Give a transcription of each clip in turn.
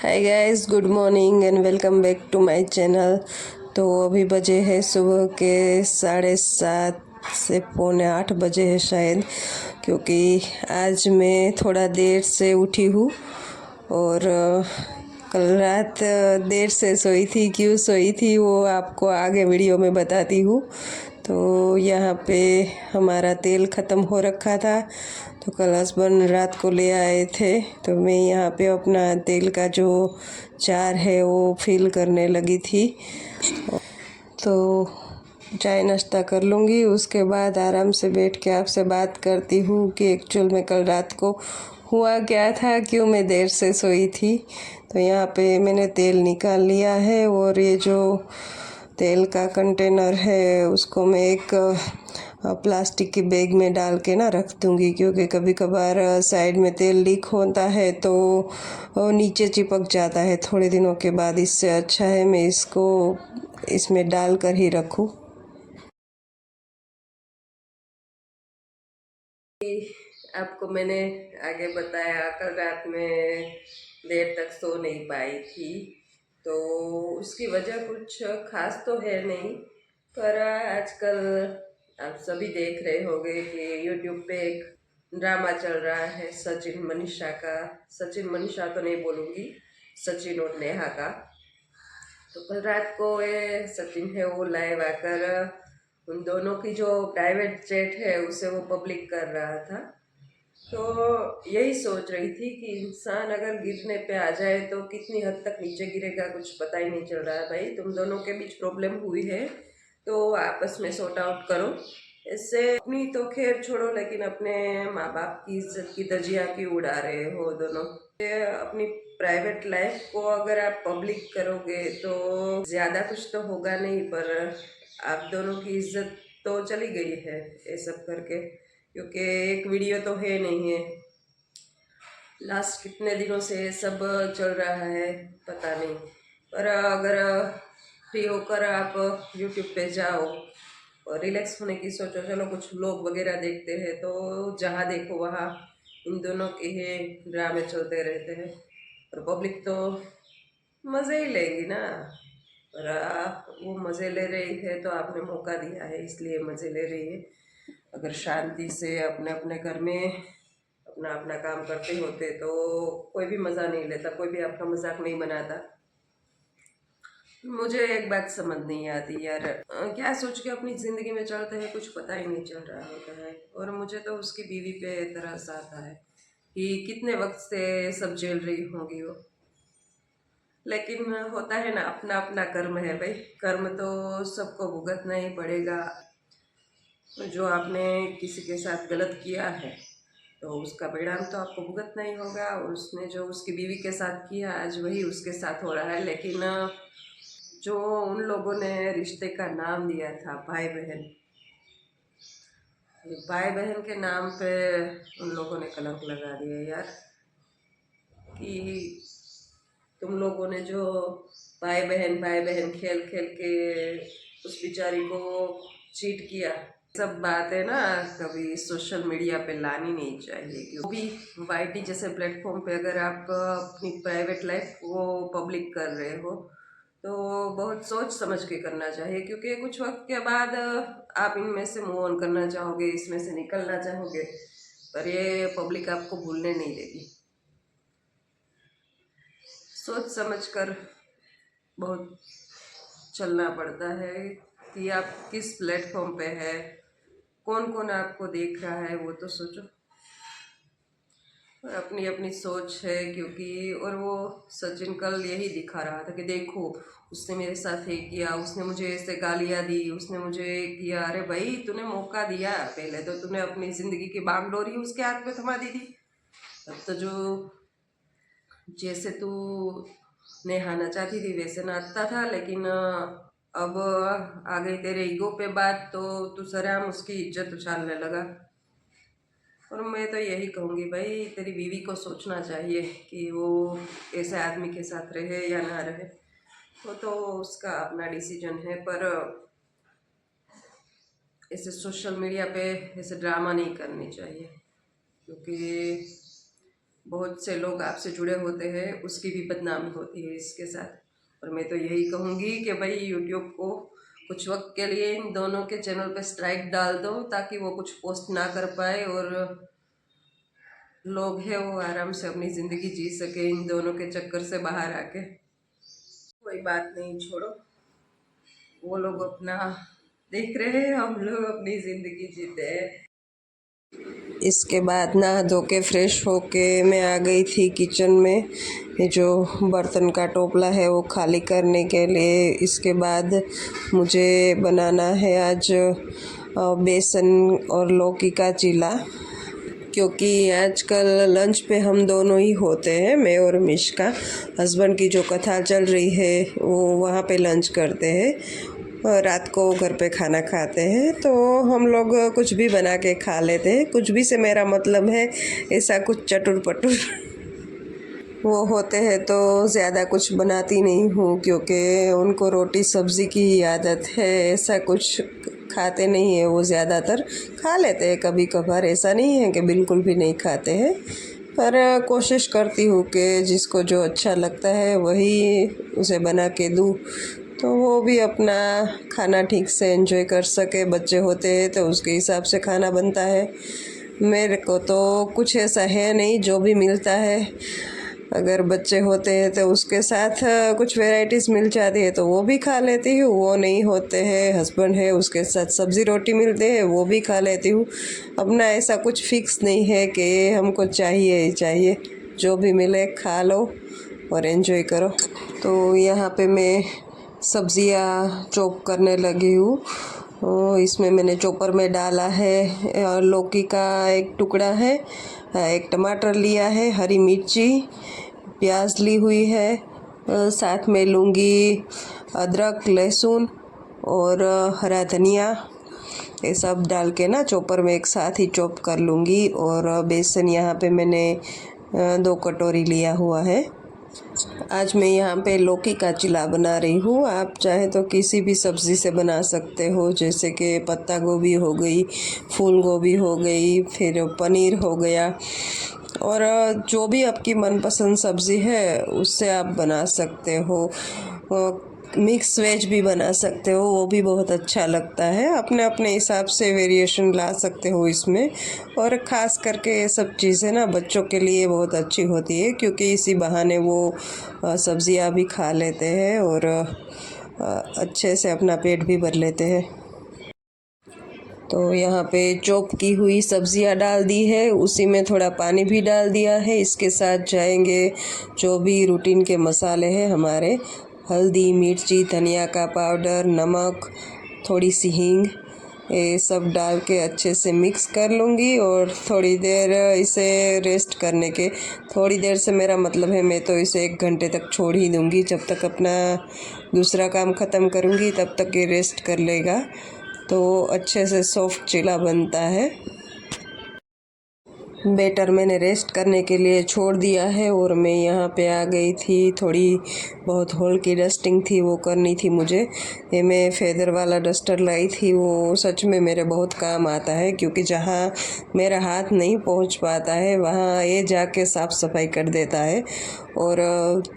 Hi guys, good morning and welcome back to my channel. तो अभी बजे है सुबह के 7:30 से पौने 8 बजे है शायद, क्योंकि आज मैं थोड़ा देर से उठी हूँ और कल रात देर से सोई थी। क्यों सोई थी वो आपको आगे वीडियो में बताती हूँ। तो यहाँ पे हमारा तेल ख़त्म हो रखा था, तो कल हस्बैंड रात को ले आए थे। तो मैं यहाँ पे अपना तेल का जो जार है वो फिल करने लगी थी। तो चाय नाश्ता कर लूँगी, उसके बाद आराम से बैठ के आपसे बात करती हूँ कि एक्चुअल में कल रात को हुआ क्या था, क्यों मैं देर से सोई थी। तो यहाँ पे मैंने तेल निकाल लिया है और ये जो तेल का कंटेनर है उसको मैं एक प्लास्टिक की बैग में डाल के ना रख दूँगी, क्योंकि कभी कभार साइड में तेल लीक होता है तो वो नीचे चिपक जाता है थोड़े दिनों के बाद। इससे अच्छा है मैं इसको इसमें डाल कर ही रखूँ। आपको मैंने आगे बताया कल रात में देर तक सो नहीं पाई थी, तो उसकी वजह कुछ खास तो है नहीं, पर आजकल आप सभी देख रहे होंगे कि यूट्यूब पे एक ड्रामा चल रहा है सचिन मनीषा का। सचिन मनीषा तो नहीं बोलूँगी, सचिन और नेहा का। तो कल रात को ये सचिन है वो लाइव आकर उन दोनों की जो प्राइवेट चैट है उसे वो पब्लिक कर रहा था। तो यही सोच रही थी कि इंसान अगर गिरने पे आ जाए तो कितनी हद तक नीचे गिरेगा कुछ पता ही नहीं चल रहा है। भाई तुम दोनों के बीच प्रॉब्लम हुई है तो आपस में सॉर्ट आउट करो। इससे अपनी तो खैर छोड़ो, लेकिन अपने माँ बाप की इज्जत की धज्जियां क्यों उड़ा रहे हो दोनों। अपनी प्राइवेट लाइफ को अगर आप पब्लिक करोगे तो ज़्यादा कुछ तो होगा नहीं, पर आप दोनों की इज्जत तो चली गई है ये सब करके, क्योंकि एक वीडियो तो है नहीं है। लास्ट कितने दिनों से सब चल रहा है पता नहीं, पर अगर फ्री होकर आप यूट्यूब पे जाओ और रिलैक्स होने की सोचो, चलो कुछ लोग वगैरह देखते हैं, तो जहाँ देखो वहाँ इन दोनों के ही ड्रामे चलते रहते हैं। और पब्लिक तो मज़े ही लेगी ना, पर वो मज़े ले रही है तो आपने मौका दिया है इसलिए मज़े ले रही है। अगर शांति से अपने अपने घर में अपना अपना काम करते होते तो कोई भी मज़ा नहीं लेता, कोई भी आपका मजाक नहीं बनाता। मुझे एक बात समझ नहीं आती यार, क्या सोच के अपनी ज़िंदगी में चलते हैं कुछ पता ही नहीं चल रहा होता है। और मुझे तो उसकी बीवी पे तरस आता है कि कितने वक्त से सब झेल रही होंगी वो। लेकिन होता है ना, अपना अपना कर्म है भाई, कर्म तो सबको भुगतना ही पड़ेगा। जो आपने किसी के साथ गलत किया है तो उसका परिणाम तो आपको भुगतना ही होगा। और उसने जो उसकी बीवी के साथ किया आज वही उसके साथ हो रहा है। लेकिन जो उन लोगों ने रिश्ते का नाम दिया था भाई बहन, भाई बहन के नाम पे उन लोगों ने कलंक लगा दिया यार। कि तुम लोगों ने जो भाई बहन खेल खेल के उस बेचारी को चीट किया, सब बातें ना कभी सोशल मीडिया पे लानी नहीं चाहिए। क्योंकि वाईटी जैसे प्लेटफॉर्म पे अगर आप अपनी प्राइवेट लाइफ को पब्लिक कर रहे हो तो बहुत सोच समझ के करना चाहिए, क्योंकि कुछ वक्त के बाद आप इनमें से मूव ऑन करना चाहोगे, इसमें से निकलना चाहोगे, पर ये पब्लिक आपको भूलने नहीं देगी। सोच समझ कर बहुत चलना पड़ता है कि आप किस प्लेटफॉर्म पे है, कौन कौन आपको देख रहा है वो तो सोचो। और अपनी अपनी सोच है, क्योंकि और वो सचिन कल यही दिखा रहा था कि देखो उसने मेरे साथ ये किया, उसने मुझे ऐसे गालियाँ दी, उसने मुझे किया। अरे भाई तूने मौका दिया, पहले तो तूने अपनी ज़िंदगी की बागडोरी उसके हाथ में थमा दी थी। अब तो जो जैसे तू नहाना चाहती थी वैसे नहाता था, लेकिन अब आ गई तेरे ईगो पे बात तो तू सरेआम उसकी इज्जत उछालने लगा। और मैं तो यही कहूँगी भाई, तेरी बीवी को सोचना चाहिए कि वो ऐसे आदमी के साथ रहे या ना रहे, वो तो उसका अपना डिसीजन है। पर ऐसे सोशल मीडिया पे ऐसे ड्रामा नहीं करनी चाहिए, क्योंकि बहुत से लोग आपसे जुड़े होते हैं, उसकी भी बदनामी होती है इसके साथ। और मैं तो यही कहूँगी कि भाई यूट्यूब को कुछ वक्त के लिए इन दोनों के चैनल पे स्ट्राइक डाल दो, ताकि वो कुछ पोस्ट ना कर पाए और लोग हैं वो आराम से अपनी ज़िंदगी जी सके इन दोनों के चक्कर से बाहर आके। कोई बात नहीं, छोड़ो, वो लोग अपना देख रहे हैं, हम लोग अपनी ज़िंदगी जीते हैं। इसके बाद नहा धो के फ्रेश होके मैं आ गई थी किचन में, ये जो बर्तन का टोपला है वो खाली करने के लिए। इसके बाद मुझे बनाना है आज बेसन और लौकी का चीला, क्योंकि आजकल लंच पे हम दोनों ही होते हैं, मैं और मिश्का। हस्बैंड की जो कथा चल रही है वो वहाँ पे लंच करते हैं और रात को घर पे खाना खाते हैं, तो हम लोग कुछ भी बना के खा लेते हैं। कुछ भी से मेरा मतलब है ऐसा कुछ चटुर पटुर वो होते हैं तो ज़्यादा कुछ बनाती नहीं हूँ, क्योंकि उनको रोटी सब्ज़ी की ही आदत है। ऐसा कुछ खाते नहीं है वो, ज़्यादातर खा लेते हैं कभी कभार, ऐसा नहीं है कि बिल्कुल भी नहीं खाते हैं। पर कोशिश करती हूँ कि जिसको जो अच्छा लगता है वही उसे बना के दूँ, तो वो भी अपना खाना ठीक से एंजॉय कर सके। बच्चे होते हैं तो उसके हिसाब से खाना बनता है। मेरे को तो कुछ ऐसा है नहीं, जो भी मिलता है, अगर बच्चे होते हैं तो उसके साथ कुछ वैरायटीज़ मिल जाती है तो वो भी खा लेती हूँ। वो नहीं होते हैं, हस्बैंड है उसके साथ सब्ज़ी रोटी मिलते हैं वो भी खा लेती हूँ। अपना ऐसा कुछ फिक्स नहीं है कि हमको चाहिए ही चाहिए, जो भी मिले खा लो और एंजॉय करो। तो यहाँ पे मैं सब्ज़ियाँ चॉप करने लगी हूँ। इसमें मैंने चॉपर में डाला है लौकी का एक टुकड़ा है, एक टमाटर लिया है, हरी मिर्ची, प्याज ली हुई है, साथ में लूँगी अदरक, लहसुन और हरा धनिया। ये सब डाल के ना चॉपर में एक साथ ही चॉप कर लूँगी। और बेसन यहाँ पे मैंने 2 कटोरी लिया हुआ है। आज मैं यहाँ पे लौकी का चिला बना रही हूँ। आप चाहे तो किसी भी सब्ज़ी से बना सकते हो, जैसे कि पत्ता गोभी हो गई, फूल गोभी हो गई, फिर पनीर हो गया, और जो भी आपकी मनपसंद सब्ज़ी है उससे आप बना सकते हो। मिक्स वेज भी बना सकते हो, वो भी बहुत अच्छा लगता है। अपने अपने हिसाब से वेरिएशन ला सकते हो इसमें। और ख़ास करके ये सब चीज़ें ना बच्चों के लिए बहुत अच्छी होती है, क्योंकि इसी बहाने वो सब्ज़ियाँ भी खा लेते हैं और अच्छे से अपना पेट भी भर लेते हैं। तो यहाँ पे चॉप की हुई सब्ज़ियाँ डाल दी है, उसी में थोड़ा पानी भी डाल दिया है। इसके साथ जाएंगे जो भी रूटीन के मसाले हैं हमारे, हल्दी, मिर्ची, धनिया का पाउडर, नमक, थोड़ी सी हींग, ये सब डाल के अच्छे से मिक्स कर लूँगी। और थोड़ी देर इसे रेस्ट करने के, थोड़ी देर से मेरा मतलब है मैं तो इसे 1 घंटे तक छोड़ ही दूँगी। जब तक अपना दूसरा काम ख़त्म करूँगी तब तक ये रेस्ट कर लेगा, तो अच्छे से सॉफ्ट चीला बनता है। बेटर मैंने रेस्ट करने के लिए छोड़ दिया है और मैं यहाँ पे आ गई थी। थोड़ी बहुत हॉल की डस्टिंग थी, वो करनी थी मुझे। ये मैं फेदर वाला डस्टर लाई थी, वो सच में मेरे बहुत काम आता है, क्योंकि जहाँ मेरा हाथ नहीं पहुँच पाता है वहाँ ये जाके साफ़ सफाई कर देता है। और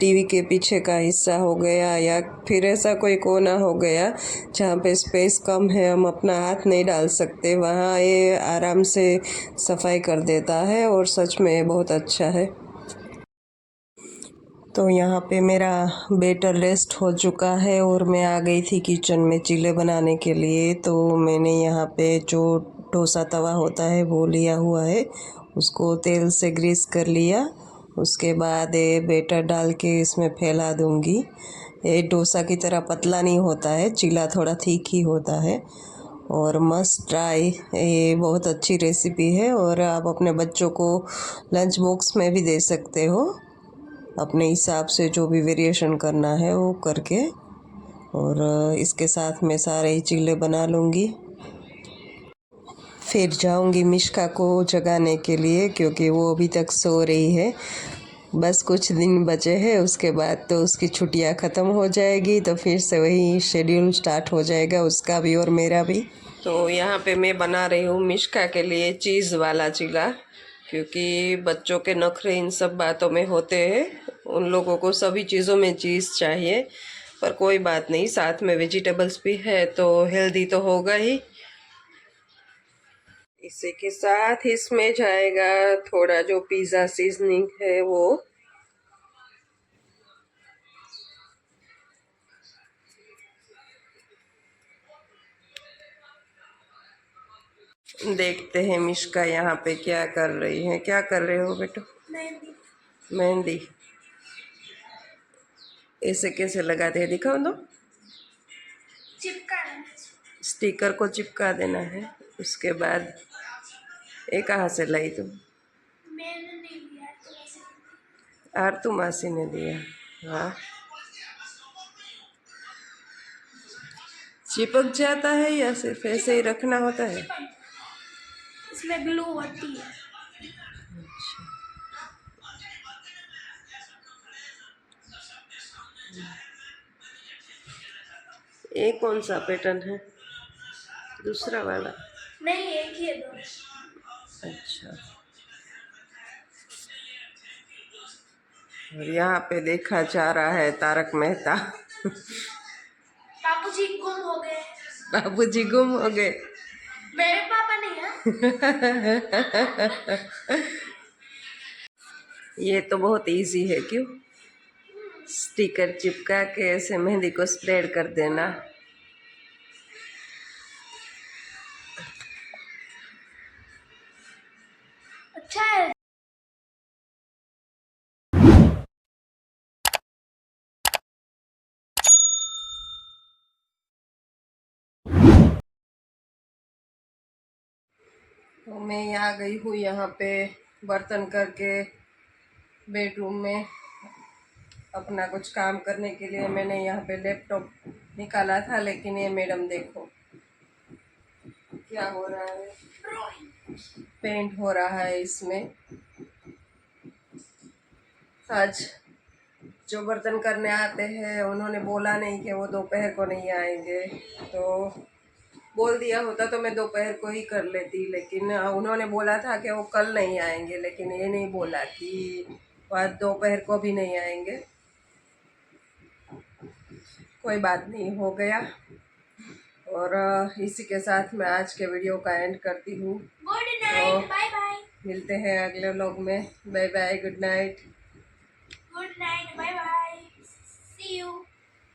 टीवी के पीछे का हिस्सा हो गया या फिर ऐसा कोई कोना हो गया जहाँ पे स्पेस कम है, हम अपना हाथ नहीं डाल सकते, वहाँ ये आराम से सफाई कर देता है और सच में बहुत अच्छा है। तो यहाँ पे मेरा बेटर रेस्ट हो चुका है और मैं आ गई थी किचन में चीले बनाने के लिए। तो मैंने यहाँ पे जो डोसा तवा होता है वो लिया हुआ है, उसको तेल से ग्रीस कर लिया। उसके बाद ये बेटर डाल के इसमें फैला दूँगी। ये डोसा की तरह पतला नहीं होता है, चीला थोड़ा थिक ही होता है। और मस्ट ट्राई, ये बहुत अच्छी रेसिपी है और आप अपने बच्चों को लंच बॉक्स में भी दे सकते हो, अपने हिसाब से जो भी वेरिएशन करना है वो करके। और इसके साथ मैं सारे ही चीले बना लूँगी। फिर जाऊँगी मिश्का को जगाने के लिए, क्योंकि वो अभी तक सो रही है। बस कुछ दिन बचे हैं, उसके बाद तो उसकी छुट्टियां ख़त्म हो जाएगी, तो फिर से वही शेड्यूल स्टार्ट हो जाएगा उसका भी और मेरा भी। तो यहाँ पे मैं बना रही हूँ मिश्का के लिए चीज़ वाला चीला। क्योंकि बच्चों के नखरे इन सब बातों में होते हैं। उन लोगों को सभी चीज़ों में चीज़ चाहिए, पर कोई बात नहीं, साथ में वेजिटेबल्स भी है तो हेल्दी तो होगा ही। इसी के साथ इसमें जाएगा थोड़ा जो पिज़्ज़ा सीजनिंग है वो। देखते हैं मिश्का यहाँ पे क्या कर रही है। क्या कर रहे हो बेटो? मेहंदी। ऐसे कैसे लगाते हैं, दिखाओ तो। चिपका स्टिकर को चिपका देना है। उसके बाद ये कहाँ से लाई तुम? मैंने नहीं लिया तो आरतू मासी ने दिया। हाँ, चिपक जाता है या सिर्फ ऐसे ही रखना होता है? इसमें ग्लू होती है। अच्छा, ये कौन सा पैटर्न है? दूसरा वाला? नहीं, एक ही है दो। अच्छा, और यहाँ पे देखा जा रहा है तारक मेहता। बाबूजी गुम हो गए। बाबूजी गुम हो गए। मेरे पापा नहीं है। ये तो बहुत इजी है, क्यों? स्टिकर चिपका के ऐसे मेहंदी को स्प्रेड कर देना। अच्छा है। तो मैं आ गई हूँ यहाँ पे बर्तन करके बेडरूम में अपना कुछ काम करने के लिए। मैंने यहाँ पे लैपटॉप निकाला था, लेकिन ये मैडम देखो क्या हो रहा है, पेंट हो रहा है इसमें। आज जो बर्तन करने आते हैं उन्होंने बोला नहीं कि वो दोपहर को नहीं आएंगे, तो बोल दिया होता तो मैं दोपहर को ही कर लेती, लेकिन उन्होंने बोला था कि वो कल नहीं आएंगे, लेकिन ये नहीं बोला कि आज दोपहर को भी नहीं आएंगे। कोई बात नहीं, हो गया। और इसी के साथ मैं आज के वीडियो का एंड करती हूँ। Good night, bye bye. मिलते हैं अगले व्लॉग में। Bye bye, good night. Good night, bye bye, see you.